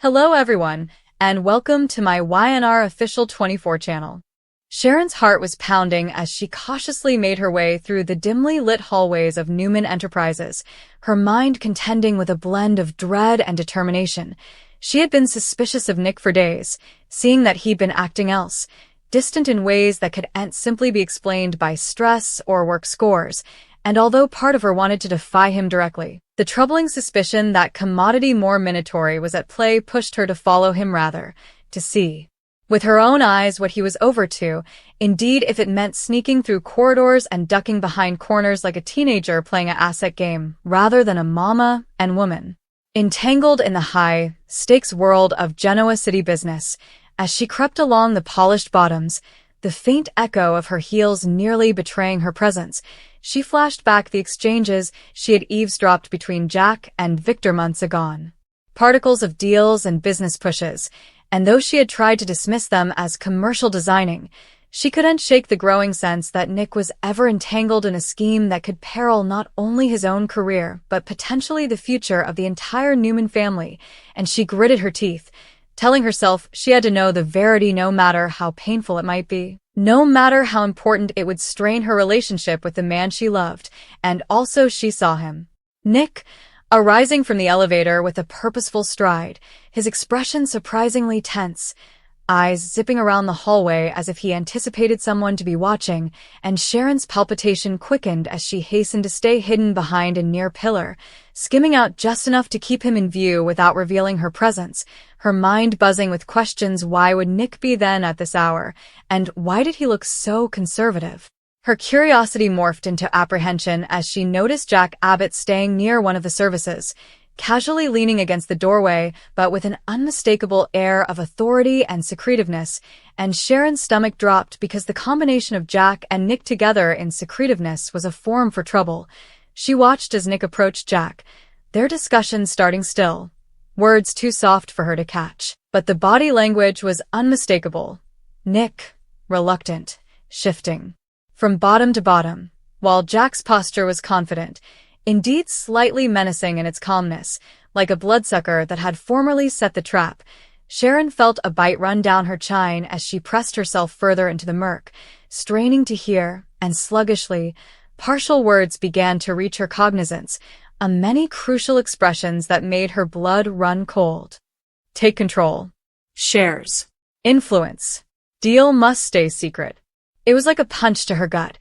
Hello everyone, and welcome to my YNR Official 24 channel. Sharon's heart was pounding as she cautiously made her way through the dimly lit hallways of Newman Enterprises, her mind contending with a blend of dread and determination. She had been suspicious of Nick for days, seeing that he'd been acting else, distant in ways that could simply be explained by stress or work scores, and although part of her wanted to defy him directly, the troubling suspicion that commodity more minatory was at play pushed her to follow him rather, to see with her own eyes what he was over to, indeed if it meant sneaking through corridors and ducking behind corners like a teenager playing an asset game, rather than a mama and woman. Entangled in the high-stakes world of Genoa city business, as she crept along the polished bottoms, the faint echo of her heels nearly betraying her presence, she flashed back the exchanges she had eavesdropped between Jack and Victor months agone. Particles of deals and business pushes, and though she had tried to dismiss them as commercial designing, she couldn't shake the growing sense that Nick was ever entangled in a scheme that could peril not only his own career, but potentially the future of the entire Newman family, and she gritted her teeth, telling herself she had to know the verity no matter how painful it might be, no matter how important it would strain her relationship with the man she loved, and also she saw him. Nick, arising from the elevator with a purposeful stride, his expression surprisingly tense, eyes zipping around the hallway as if he anticipated someone to be watching, and Sharon's palpitation quickened as she hastened to stay hidden behind a near pillar, skimming out just enough to keep him in view without revealing her presence, her mind buzzing with questions. Why would Nick be then at this hour, and why did he look so conservative? Her curiosity morphed into apprehension as she noticed Jack Abbott staying near one of the services, casually leaning against the doorway, but with an unmistakable air of authority and secretiveness, and Sharon's stomach dropped because the combination of Jack and Nick together in secretiveness was a form for trouble. She watched as Nick approached Jack, their discussion starting still, words too soft for her to catch, but the body language was unmistakable. Nick, reluctant, shifting from bottom to bottom, while Jack's posture was confident, indeed slightly menacing in its calmness, like a bloodsucker that had formerly set the trap. Sharon felt a bite run down her chine as she pressed herself further into the murk, straining to hear, and sluggishly, partial words began to reach her cognizance, many crucial expressions that made her blood run cold. Take control. Shares. Influence. Deal must stay secret. It was like a punch to her gut,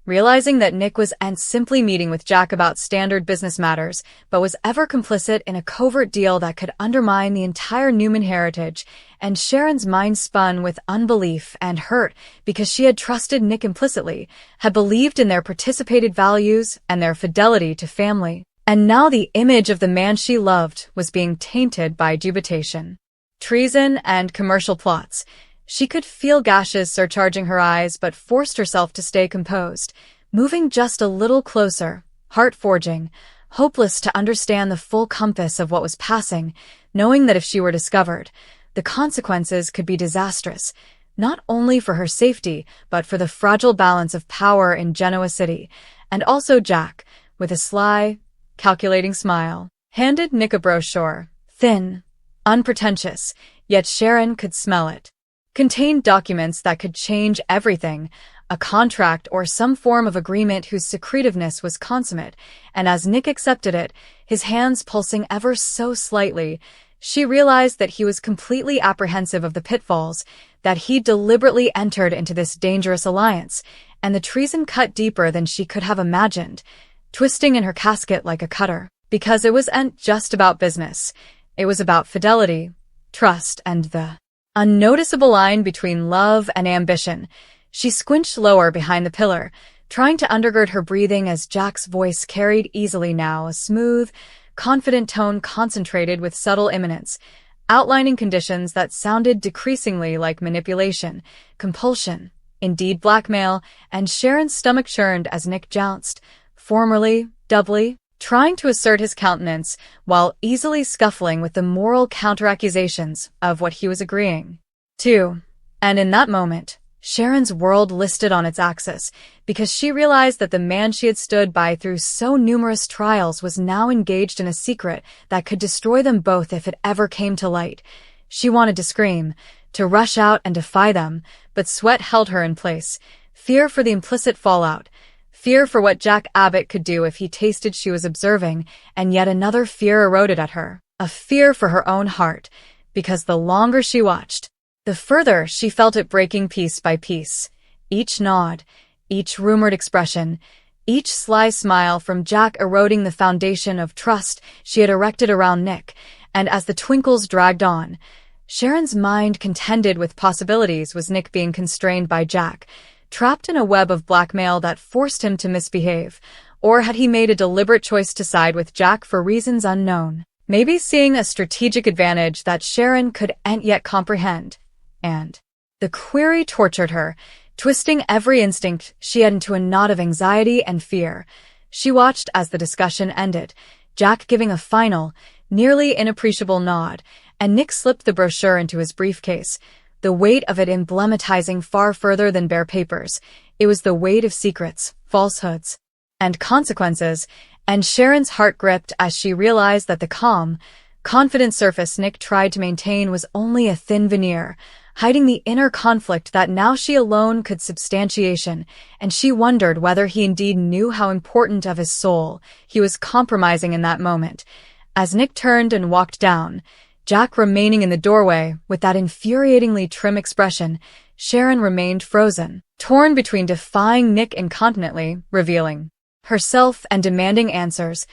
realizing that Nick was simply meeting with Jack about standard business matters, but was ever complicit in a covert deal that could undermine the entire Newman heritage, and Sharon's mind spun with unbelief and hurt because she had trusted Nick implicitly, had believed in their participated values and their fidelity to family, and now the image of the man she loved was being tainted by dubitation, treason, and commercial plots. She could feel gashes surcharging her eyes but forced herself to stay composed, moving just a little closer, heart-forging, hopeless to understand the full compass of what was passing, knowing that if she were discovered, the consequences could be disastrous, not only for her safety but for the fragile balance of power in Genoa City. And also Jack, with a sly, calculating smile, handed Nick a brochure, thin, unpretentious, yet Sharon could smell it. Contained documents that could change everything, a contract or some form of agreement whose secretiveness was consummate, and as Nick accepted it, his hands pulsing ever so slightly, she realized that he was completely apprehensive of the pitfalls, that he deliberately entered into this dangerous alliance, and the treason cut deeper than she could have imagined, twisting in her casket like a cutter, because it wasn't just about business. It was about fidelity, trust, and the unnoticeable line between love and ambition. She squinched lower behind the pillar, trying to undergird her breathing as Jack's voice carried easily now, a smooth, confident tone concentrated with subtle imminence, outlining conditions that sounded decreasingly like manipulation, compulsion, indeed blackmail, and Sharon's stomach churned as Nick jounced, formally, doubly, trying to assert his countenance while easily scuffling with the moral counteraccusations of what he was agreeing to. And in that moment, Sharon's world listed on its axis, because she realized that the man she had stood by through so numerous trials was now engaged in a secret that could destroy them both if it ever came to light. She wanted to scream, to rush out and defy them, but sweat held her in place. Fear for the implicit fallout, fear for what Jack Abbott could do if he tasted she was observing, and yet another fear eroded at her, a fear for her own heart, because the longer she watched, the further she felt it breaking piece by piece. Each nod, each rumored expression, each sly smile from Jack eroding the foundation of trust she had erected around Nick, and as the twinkles dragged on, Sharon's mind contended with possibilities. Was Nick being constrained by Jack, trapped in a web of blackmail that forced him to misbehave, or had he made a deliberate choice to side with Jack for reasons unknown? Maybe seeing a strategic advantage that Sharon couldn't yet comprehend. And the query tortured her, twisting every instinct she had into a knot of anxiety and fear. She watched as the discussion ended, Jack giving a final, nearly inappreciable nod, and Nick slipped the brochure into his briefcase, the weight of it emblematizing far further than bare papers. It was the weight of secrets, falsehoods, and consequences, and Sharon's heart gripped as she realized that the calm, confident surface Nick tried to maintain was only a thin veneer, hiding the inner conflict that now she alone could substantiation, and she wondered whether he indeed knew how important of his soul he was compromising in that moment. As Nick turned and walked down, Jack remaining in the doorway with that infuriatingly trim expression, Sharon remained frozen, torn between defying Nick incontinently, revealing herself and demanding answers,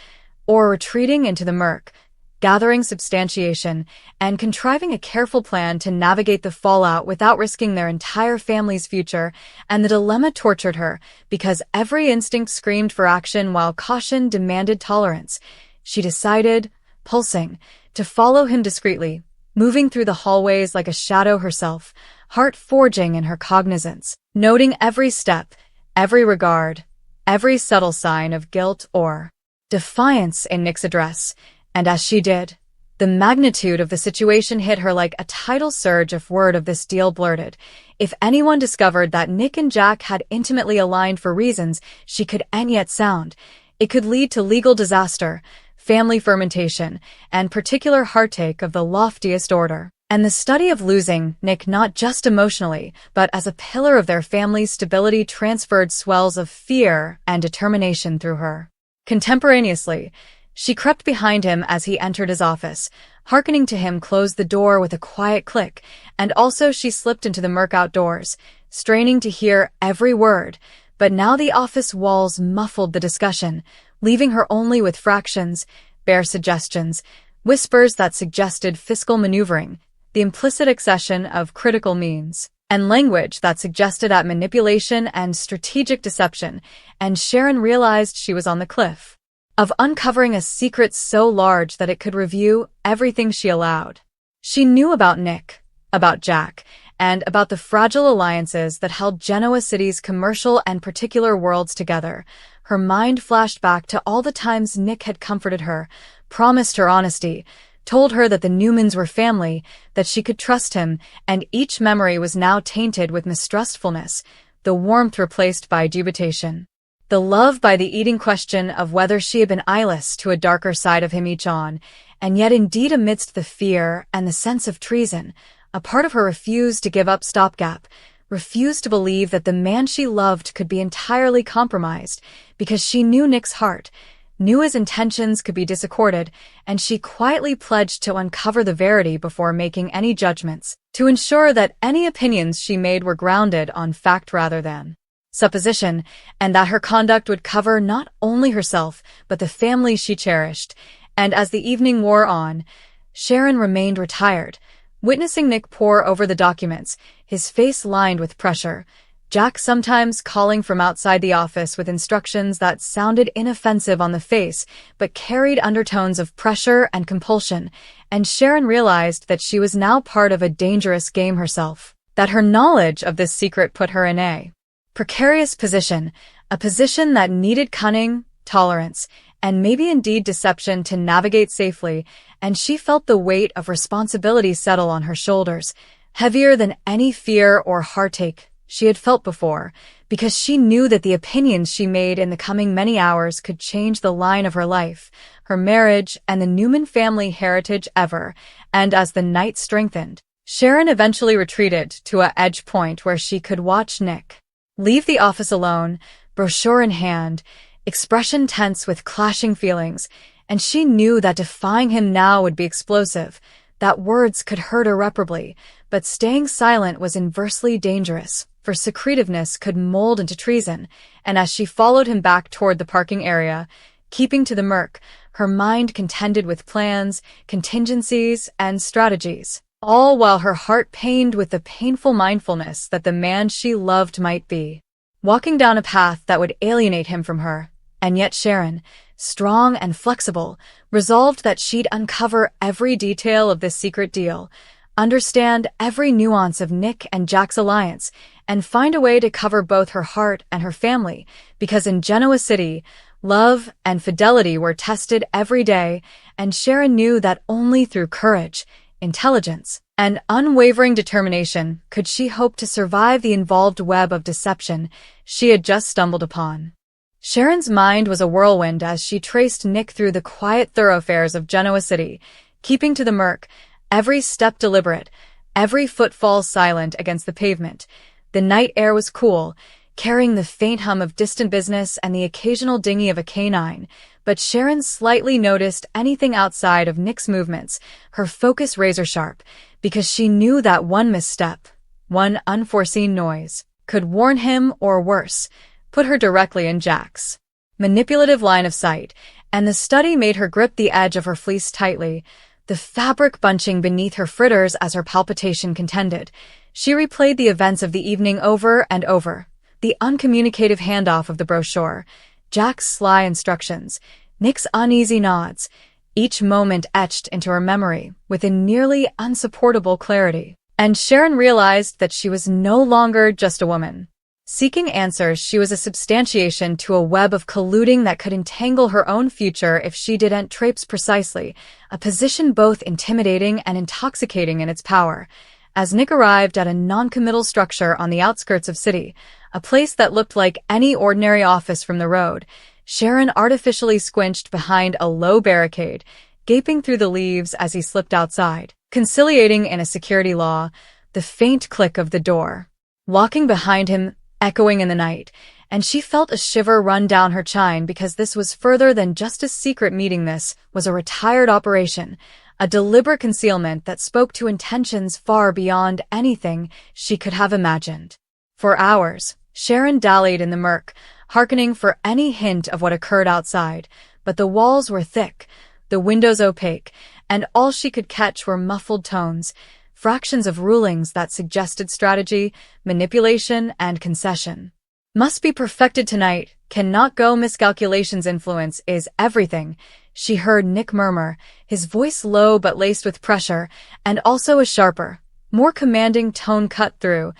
or retreating into the murk, gathering substantiation, and contriving a careful plan to navigate the fallout without risking their entire family's future. And the dilemma tortured her, because every instinct screamed for action while caution demanded tolerance. She decided, pulsing, to follow him discreetly, moving through the hallways like a shadow herself, heart forging in her cognizance, noting every step, every regard, every subtle sign of guilt or defiance in Nick's address. And as she did, the magnitude of the situation hit her like a tidal surge. If word of this deal blurted, if anyone discovered that Nick and Jack had intimately aligned for reasons she couldn't yet sound, it could lead to legal disaster, family fermentation, and particular heartache of the loftiest order. And the study of losing Nick not just emotionally, but as a pillar of their family's stability transferred swells of fear and determination through her. Contemporaneously, she crept behind him as he entered his office, hearkening to him close the door with a quiet click, and also she slipped into the murk outdoors, straining to hear every word, but now the office walls muffled the discussion, leaving her only with fractions, bare suggestions, whispers that suggested fiscal maneuvering, the implicit accession of critical means, and language that suggested at manipulation and strategic deception. And Sharon realized she was on the cliff of uncovering a secret so large that it could review everything she allowed. She knew about Nick, about Jack, and about the fragile alliances that held Genoa City's commercial and particular worlds together. Her mind flashed back to all the times Nick had comforted her, promised her honesty, told her that the Newmans were family, that she could trust him, and each memory was now tainted with mistrustfulness, the warmth replaced by dubitation, the love by the eating question of whether she had been eyeless to a darker side of him each on. And yet indeed amidst the fear and the sense of treason, a part of her refused to give up stopgap, refused to believe that the man she loved could be entirely compromised, because she knew Nick's heart, knew his intentions could be disaccorded, and she quietly pledged to uncover the verity before making any judgments, to ensure that any opinions she made were grounded on fact rather than supposition, and that her conduct would cover not only herself, but the family she cherished. And as the evening wore on, Sharon remained retired, witnessing Nick pore over the documents, his face lined with pressure, Jack sometimes calling from outside the office with instructions that sounded inoffensive on the face, but carried undertones of pressure and compulsion. And Sharon realized that she was now part of a dangerous game herself, that her knowledge of this secret put her in a precarious position, a position that needed cunning, tolerance, and maybe indeed deception to navigate safely. And she felt the weight of responsibility settle on her shoulders, heavier than any fear or heartache she had felt before, because she knew that the opinions she made in the coming many hours could change the line of her life, her marriage, and the Newman family heritage ever. And as the night strengthened, Sharon eventually retreated to a edge point where she could watch Nick leave the office alone, brochure in hand, expression tense with clashing feelings, and she knew that defying him now would be explosive, that words could hurt irreparably, but staying silent was inversely dangerous, for secretiveness could mold into treason. And as she followed him back toward the parking area, keeping to the murk, her mind contended with plans, contingencies, and strategies, all while her heart pained with the painful mindfulness that the man she loved might be walking down a path that would alienate him from her. And yet Sharon, strong and flexible, resolved that she'd uncover every detail of this secret deal, understand every nuance of Nick and Jack's alliance, and find a way to cover both her heart and her family, because in Genoa City, love and fidelity were tested every day, and Sharon knew that only through courage, intelligence, and unwavering determination could she hope to survive the involved web of deception she had just stumbled upon. Sharon's mind was a whirlwind as she traced Nick through the quiet thoroughfares of Genoa City, keeping to the murk, every step deliberate, every footfall silent against the pavement. The night air was cool, carrying the faint hum of distant business and the occasional dinghy of a canine, but Sharon slightly noticed anything outside of Nick's movements, her focus razor-sharp, because she knew that one misstep, one unforeseen noise, could warn him or worse, put her directly in Jack's manipulative line of sight, and the study made her grip the edge of her fleece tightly, the fabric bunching beneath her fritters as her palpitation contended. She replayed the events of the evening over and over, the uncommunicative handoff of the brochure, Jack's sly instructions, Nick's uneasy nods, each moment etched into her memory with a nearly unsupportable clarity. And Sharon realized that she was no longer just a woman seeking answers. She was a substantiation to a web of colluding that could entangle her own future if she didn't traipse precisely, a position both intimidating and intoxicating in its power. As Nick arrived at a non-committal structure on the outskirts of city, a place that looked like any ordinary office from the road, Sharon artificially squinched behind a low barricade, gaping through the leaves as he slipped outside, conciliating in a security law, the faint click of the door locking behind him, echoing in the night, and she felt a shiver run down her spine because this was further than just a secret meeting. This was a retired operation, a deliberate concealment that spoke to intentions far beyond anything she could have imagined. For hours, Sharon dallied in the murk, hearkening for any hint of what occurred outside, but the walls were thick, the windows opaque, and all she could catch were muffled tones, fractions of rulings that suggested strategy, manipulation, and concession. Must be perfected tonight, cannot go. Miscalculations. Influence is everything, she heard Nick murmur, his voice low but laced with pressure, and also a sharper, more commanding tone cut through.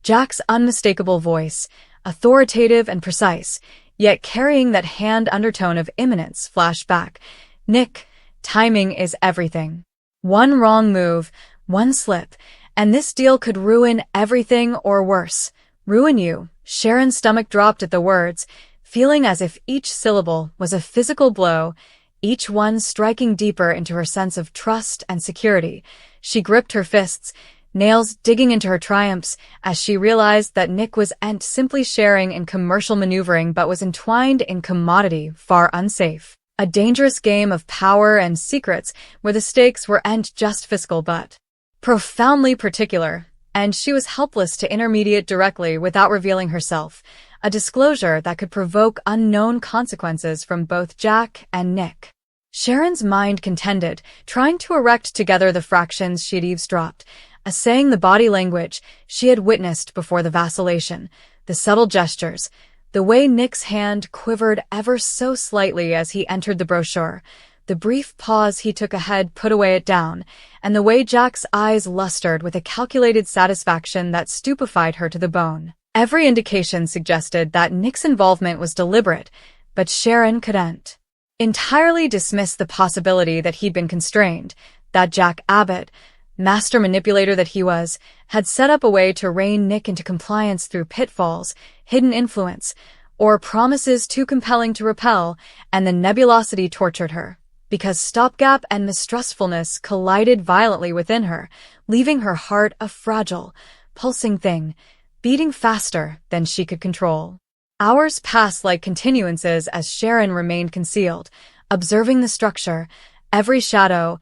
Jack's unmistakable voice, authoritative and precise, yet carrying that hand undertone of imminence, flashed back. Nick, timing is everything. One wrong move, one slip, and this deal could ruin everything, or worse, ruin you. Sharon's stomach dropped at the words, feeling as if each syllable was a physical blow, each one striking deeper into her sense of trust and security. She gripped her fists, nails digging into her triumphs, as she realized that Nick wasn't simply sharing in commercial maneuvering but was entwined in commodity far unsafe. A dangerous game of power and secrets where the stakes weren't just fiscal but profoundly particular, and she was helpless to intermediate directly without revealing herself, a disclosure that could provoke unknown consequences from both Jack and Nick. Sharon's mind contended, trying to erect together the fractions she'd eavesdropped, assaying the body language she had witnessed before the vacillation, the subtle gestures, the way Nick's hand quivered ever so slightly as he entered the brochure, the brief pause he took ahead put away it down, and the way Jack's eyes lustered with a calculated satisfaction that stupefied her to the bone. Every indication suggested that Nick's involvement was deliberate, but Sharon couldn't entirely dismiss the possibility that he'd been constrained, that Jack Abbott, master manipulator that he was, had set up a way to rein Nick into compliance through pitfalls, hidden influence, or promises too compelling to repel, and the nebulosity tortured her, because stopgap and mistrustfulness collided violently within her, leaving her heart a fragile, pulsing thing, beating faster than she could control. Hours passed like continuances as Sharon remained concealed, observing the structure, every shadow,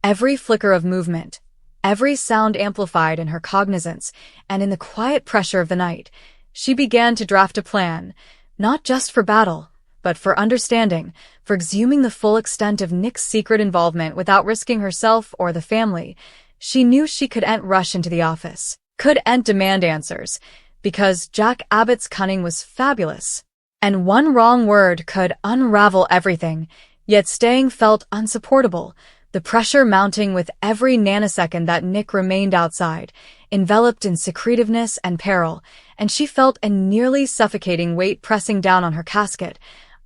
every flicker of movement, every sound amplified in her cognizance, and in the quiet pressure of the night, she began to draft a plan, not just for battle, but for understanding, for exhuming the full extent of Nick's secret involvement without risking herself or the family. She knew she couldn't rush into the office, couldn't demand answers, because Jack Abbott's cunning was fabulous, and one wrong word could unravel everything, yet staying felt unsupportable, the pressure mounting with every nanosecond that Nick remained outside, enveloped in secretiveness and peril, and she felt a nearly suffocating weight pressing down on her casket,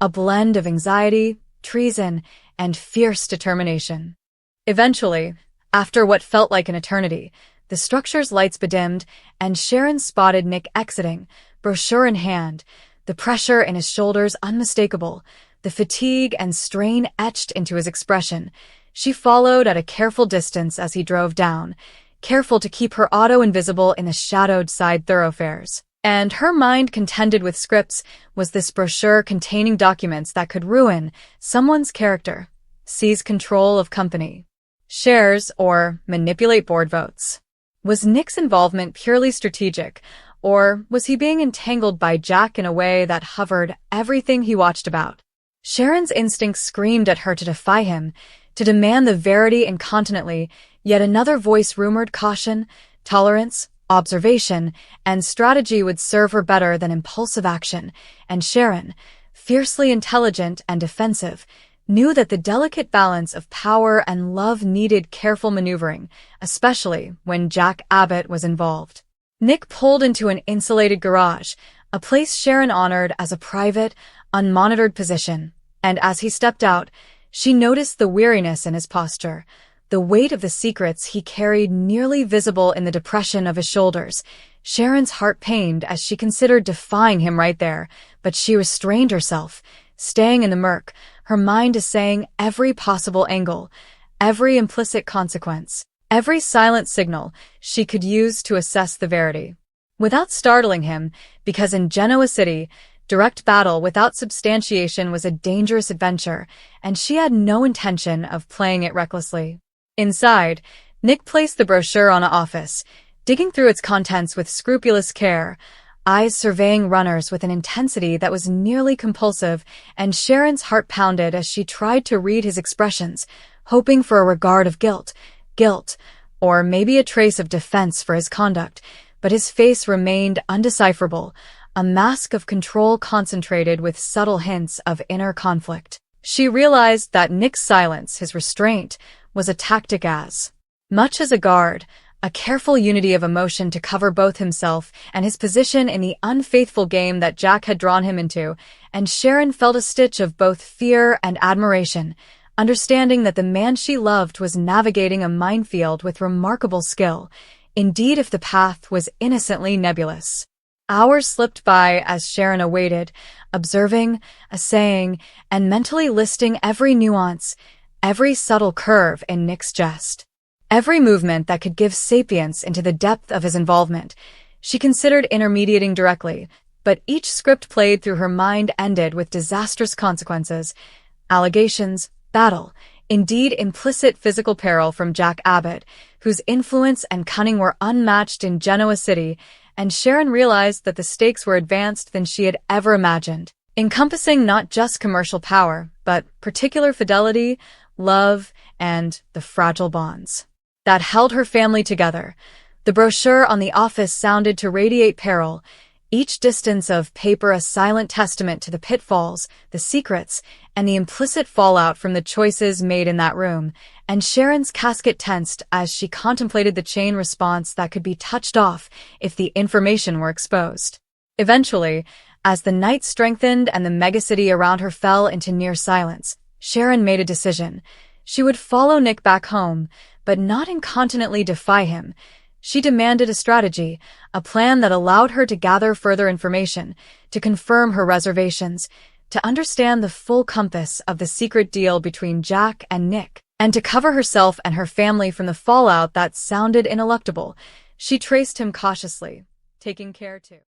a blend of anxiety, treason, and fierce determination. Eventually, after what felt like an eternity, the structure's lights bedimmed, and Sharon spotted Nick exiting, brochure in hand, the pressure in his shoulders unmistakable, the fatigue and strain etched into his expression. She followed at a careful distance as he drove down, careful to keep her auto invisible in the shadowed side thoroughfares. And her mind contended with scripts. Was this brochure containing documents that could ruin someone's character, seize control of company, shares, or manipulate board votes? Was Nick's involvement purely strategic, or was he being entangled by Jack in a way that hovered everything he watched about? Sharon's instincts screamed at her to defy him, to demand the verity incontinently, yet another voice rumored caution, tolerance, observation, and strategy would serve her better than impulsive action, and Sharon, fiercely intelligent and defensive, knew that the delicate balance of power and love needed careful maneuvering, especially when Jack Abbott was involved. Nick pulled into an insulated garage, a place Sharon honored as a private, unmonitored position, and as he stepped out, she noticed the weariness in his posture, the weight of the secrets he carried nearly visible in the depression of his shoulders. Sharon's heart pained as she considered defying him right there, but she restrained herself, staying in the murk, her mind assaying every possible angle, every implicit consequence, every silent signal she could use to assess the verity. Without startling him, because in Genoa City, direct battle without substantiation was a dangerous adventure, and she had no intention of playing it recklessly. Inside, Nick placed the brochure on an office, digging through its contents with scrupulous care, eyes surveying runners with an intensity that was nearly compulsive, and Sharon's heart pounded as she tried to read his expressions, hoping for a regard of guilt, or maybe a trace of defense for his conduct, but his face remained undecipherable, a mask of control concentrated with subtle hints of inner conflict. She realized that Nick's silence, his restraint, was a tactic as much as a guard, a careful unity of emotion to cover both himself and his position in the unfaithful game that Jack had drawn him into, and Sharon felt a stitch of both fear and admiration, understanding that the man she loved was navigating a minefield with remarkable skill, indeed if the path was innocently nebulous. Hours slipped by as Sharon awaited, observing, assaying, and mentally listing every nuance, every subtle curve in Nick's jest, every movement that could give sapience into the depth of his involvement. She considered intermediating directly, but each script played through her mind ended with disastrous consequences, allegations, battle, indeed implicit physical peril from Jack Abbott, whose influence and cunning were unmatched in Genoa City, and Sharon realized that the stakes were advanced than she had ever imagined, encompassing not just commercial power, but particular fidelity, love, and the fragile bonds that held her family together. The brochure on the office sounded to radiate peril, each distance of paper a silent testament to the pitfalls, the secrets, and the implicit fallout from the choices made in that room, and Sharon's casket tensed as she contemplated the chain response that could be touched off if the information were exposed. Eventually, as the night strengthened and the megacity around her fell into near silence, Sharon made a decision. She would follow Nick back home, but not incontinently defy him. She demanded a strategy, a plan that allowed her to gather further information, to confirm her reservations, to understand the full compass of the secret deal between Jack and Nick, and to cover herself and her family from the fallout that sounded ineluctable. She traced him cautiously, taking care to